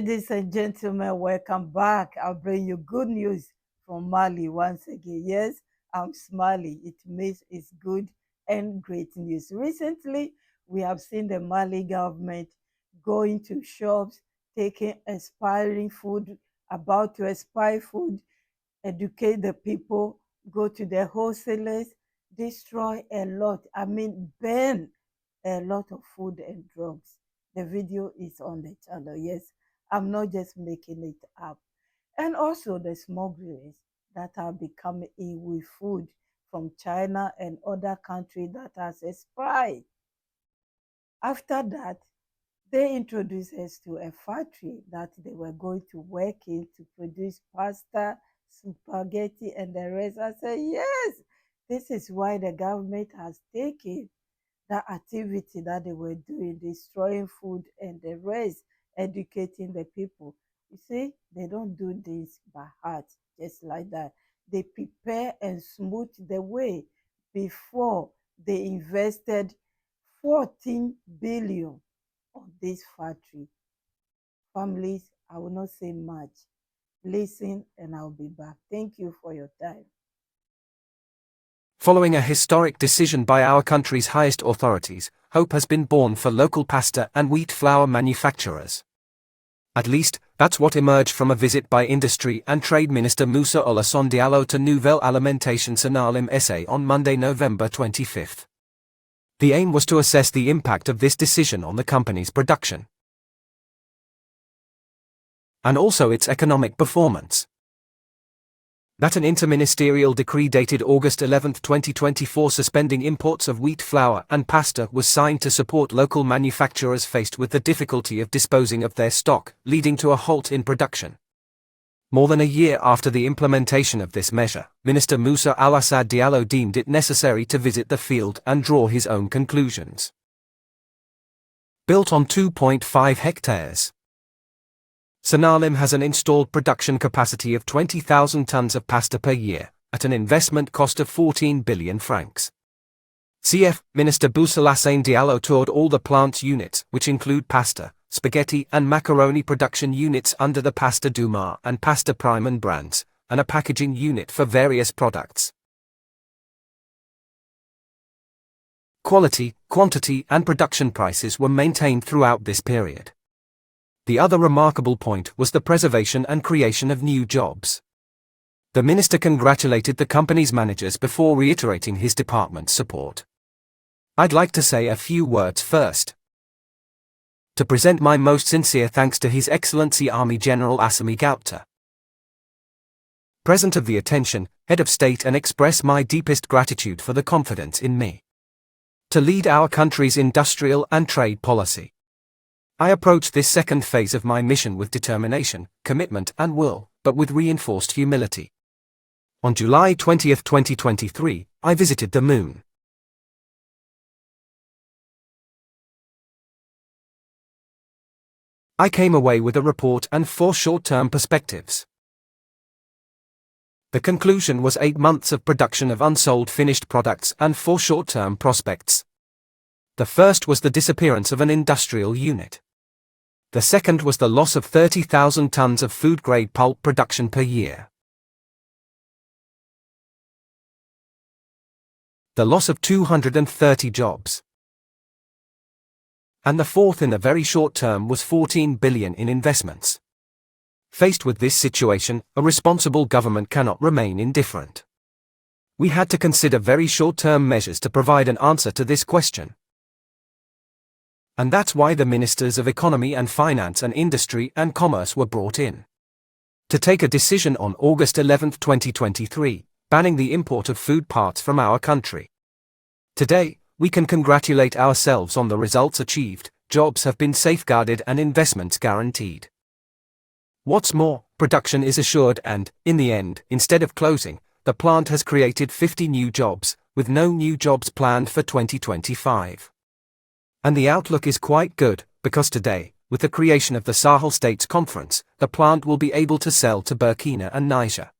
Ladies and gentlemen, welcome back. I'll bring you good news from Mali once again. Yes, I'm smiling. It means it's good and great news. Recently, we have seen the Mali government going to shops, taking expiring food, about to expire food, educate the people, go to the wholesalers, destroy a lot. I mean, burn a lot of food and drugs. The video is on the channel. Yes, I'm not just making it up. And also the smugglers that are becoming in with food from China and other countries that has expired. After that, they introduced us to a factory that they were going to work in to produce pasta, spaghetti, and the rest. I said, yes, this is why the government has taken that activity that they were doing, destroying food and the rest, educating the people. You see, they don't do this by heart, just like that. They prepare and smooth the way before they invested 14 billion on this factory. Families, I will not say much. Listen, and I'll be back. Thank you for your time. Following a historic decision by our country's highest authorities, hope has been born for local pasta and wheat flour manufacturers. At least, that's what emerged from a visit by Industry and Trade Minister Moussa Oulassane Diallo to Nouvelle Alimentation Sanalim SA on Monday, November 25. The aim was to assess the impact of this decision on the company's production and also its economic performance. That an interministerial decree dated August 11, 2024 suspending imports of wheat flour and pasta was signed to support local manufacturers faced with the difficulty of disposing of their stock, leading to a halt in production. More than a year after the implementation of this measure, Minister Moussa Oulassane Diallo deemed it necessary to visit the field and draw his own conclusions. Built on 2.5 hectares, Sanalim has an installed production capacity of 20,000 tons of pasta per year, at an investment cost of 14 billion francs. CF Minister Moussa Oulassane Diallo toured all the plant's units, which include pasta, spaghetti and macaroni production units under the Pasta Dumar and Pasta Prime brands, and a packaging unit for various products. Quality, quantity and production prices were maintained throughout this period. The other remarkable point was the preservation and creation of new jobs. The minister congratulated the company's managers before reiterating his department's support. I'd like to say a few words first. To present my most sincere thanks to His Excellency Army General Assimi Goïta, President of the Attention, Head of State, and express my deepest gratitude for the confidence in me to lead our country's industrial and trade policy. I approach this second phase of my mission with determination, commitment and will, but with reinforced humility. On July 20, 2023, I visited the moon. I came away with a report and 4 short-term perspectives. The conclusion was 8 months of production of unsold finished products and 4 short-term prospects. The first was the disappearance of an industrial unit. The second was the loss of 30,000 tons of food-grade pulp production per year. The loss of 230 jobs. And the fourth in the very short term was 14 billion in investments. Faced with this situation, a responsible government cannot remain indifferent. We had to consider very short-term measures to provide an answer to this question. And that's why the Ministers of Economy and Finance and Industry and Commerce were brought in to take a decision on August 11, 2023, banning the import of food parts from our country. Today, we can congratulate ourselves on the results achieved, jobs have been safeguarded and investments guaranteed. What's more, production is assured and, in the end, instead of closing, the plant has created 50 new jobs, with no new jobs planned for 2025. And the outlook is quite good, because today, with the creation of the Sahel States Conference, the plant will be able to sell to Burkina and Niger.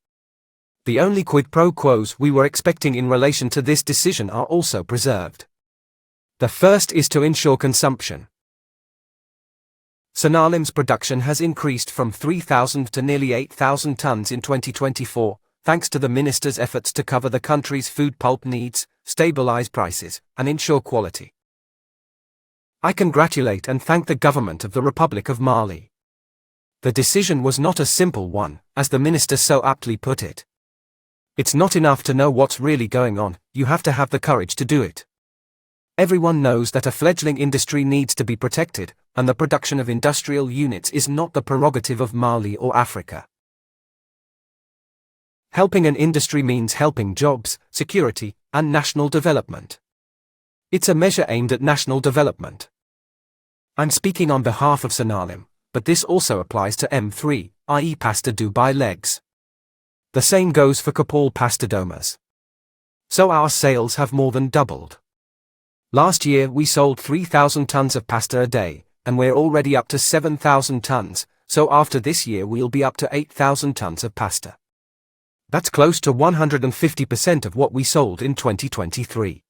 The only quid pro quos we were expecting in relation to this decision are also preserved. The first is to ensure consumption. Sonalim's production has increased from 3,000 to nearly 8,000 tons in 2024, thanks to the minister's efforts to cover the country's food pulp needs, stabilize prices, and ensure quality. I congratulate and thank the government of the Republic of Mali. The decision was not a simple one, as the minister so aptly put it. It's not enough to know what's really going on, you have to have the courage to do it. Everyone knows that a fledgling industry needs to be protected, and the production of industrial units is not the prerogative of Mali or Africa. Helping an industry means helping jobs, security, and national development. It's a measure aimed at national development. I'm speaking on behalf of Sonalim, but this also applies to M3, i.e. Pasta Dubai legs. The same goes for Kapal Pasta Domas. So our sales have more than doubled. Last year we sold 3,000 tons of pasta a day, and we're already up to 7,000 tons, so after this year we'll be up to 8,000 tons of pasta. That's close to 150% of what we sold in 2023.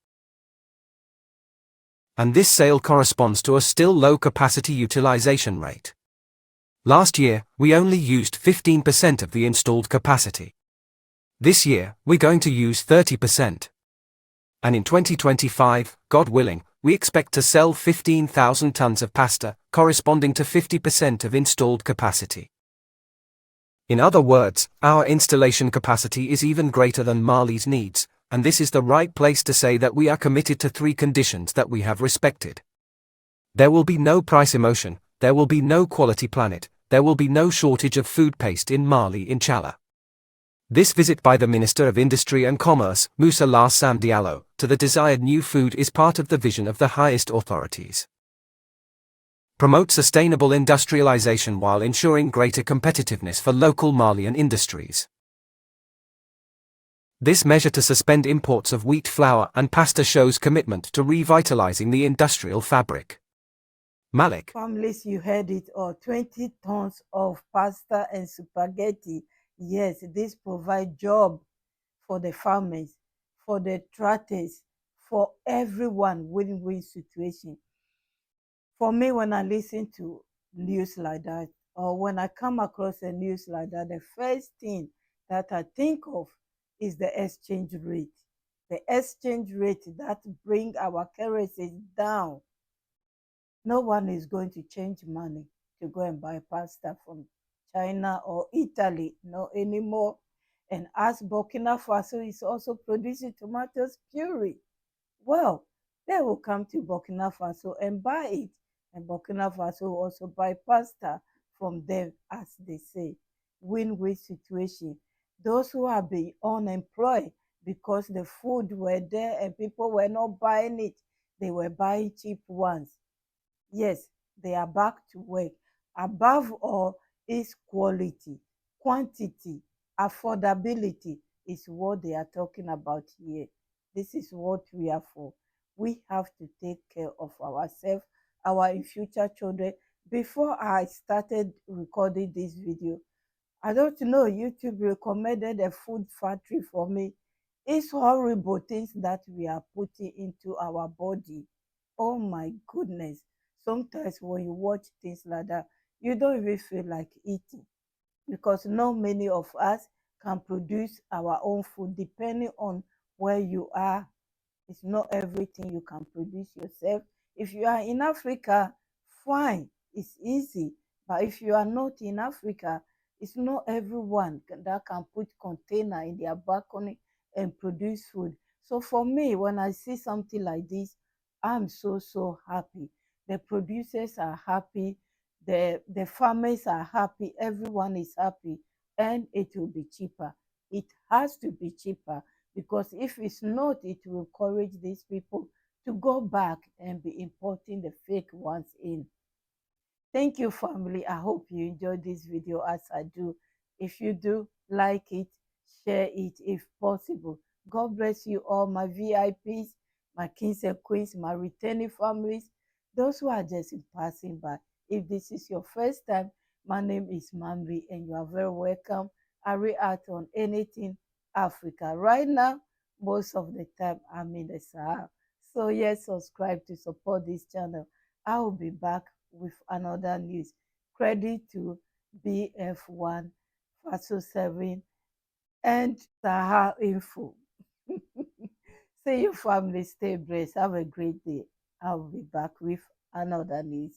And this sale corresponds to a still low capacity utilization rate. Last year, we only used 15% of the installed capacity. This year, we're going to use 30%. And in 2025, God willing, we expect to sell 15,000 tons of pasta, corresponding to 50% of installed capacity. In other words, our installation capacity is even greater than Mali's needs, and this is the right place to say that we are committed to 3 conditions that we have respected. There will be no price emotion, there will be no quality planet, there will be no shortage of food paste in Mali inshallah. This visit by the Minister of Industry and Commerce, Moussa Lassam Diallo, to the desired new food is part of the vision of the highest authorities. Promote sustainable industrialization while ensuring greater competitiveness for local Malian industries. This measure to suspend imports of wheat flour and pasta shows commitment to revitalizing the industrial fabric. Malik. Families, you heard it all. 20 tons of pasta and spaghetti. Yes, this provides job for the farmers, for the traders, for everyone, win-win situation. For me, when I listen to news like that, or when I come across a news like that, the first thing that I think of is the exchange rate. The exchange rate that bring our currencies down. No one is going to change money to go and buy pasta from China or Italy, no anymore. And as Burkina Faso is also producing tomatoes puree, well, they will come to Burkina Faso and buy it. And Burkina Faso will also buy pasta from them, as they say. Win-win situation. Those who have been unemployed because the food were there and people were not buying it, they were buying cheap ones. Yes, they are back to work. Above all is quality, quantity, affordability is what they are talking about here. This is what we are for. We have to take care of ourselves, our future children. Before I started recording this video, I don't know, YouTube recommended a food factory for me. It's horrible things that we are putting into our body. Oh my goodness. Sometimes when you watch things like that, you don't even feel like eating because not many of us can produce our own food depending on where you are. It's not everything you can produce yourself. If you are in Africa, fine, it's easy. But if you are not in Africa, it's not everyone that can put container in their balcony and produce food. So for me, when I see something like this, I'm so happy. The producers are happy, the farmers are happy, everyone is happy, and it will be cheaper. It has to be cheaper because if it's not, it will encourage these people to go back and be importing the fake ones in. Thank you, family. I hope you enjoyed this video as I do. If you do, like it, share it if possible. God bless you all, my VIPs, my kings and queens, my returning families, those who are just passing by. If this is your first time, my name is Mambi and you are very welcome. I react on anything Africa. Right now, most of the time, I'm in the Sahara. So yes, subscribe to support this channel. I will be back with another news. Credit to BF1, Faso 7, and Sahara Info. See you, family. Stay blessed. Have a great day. I'll be back with another news.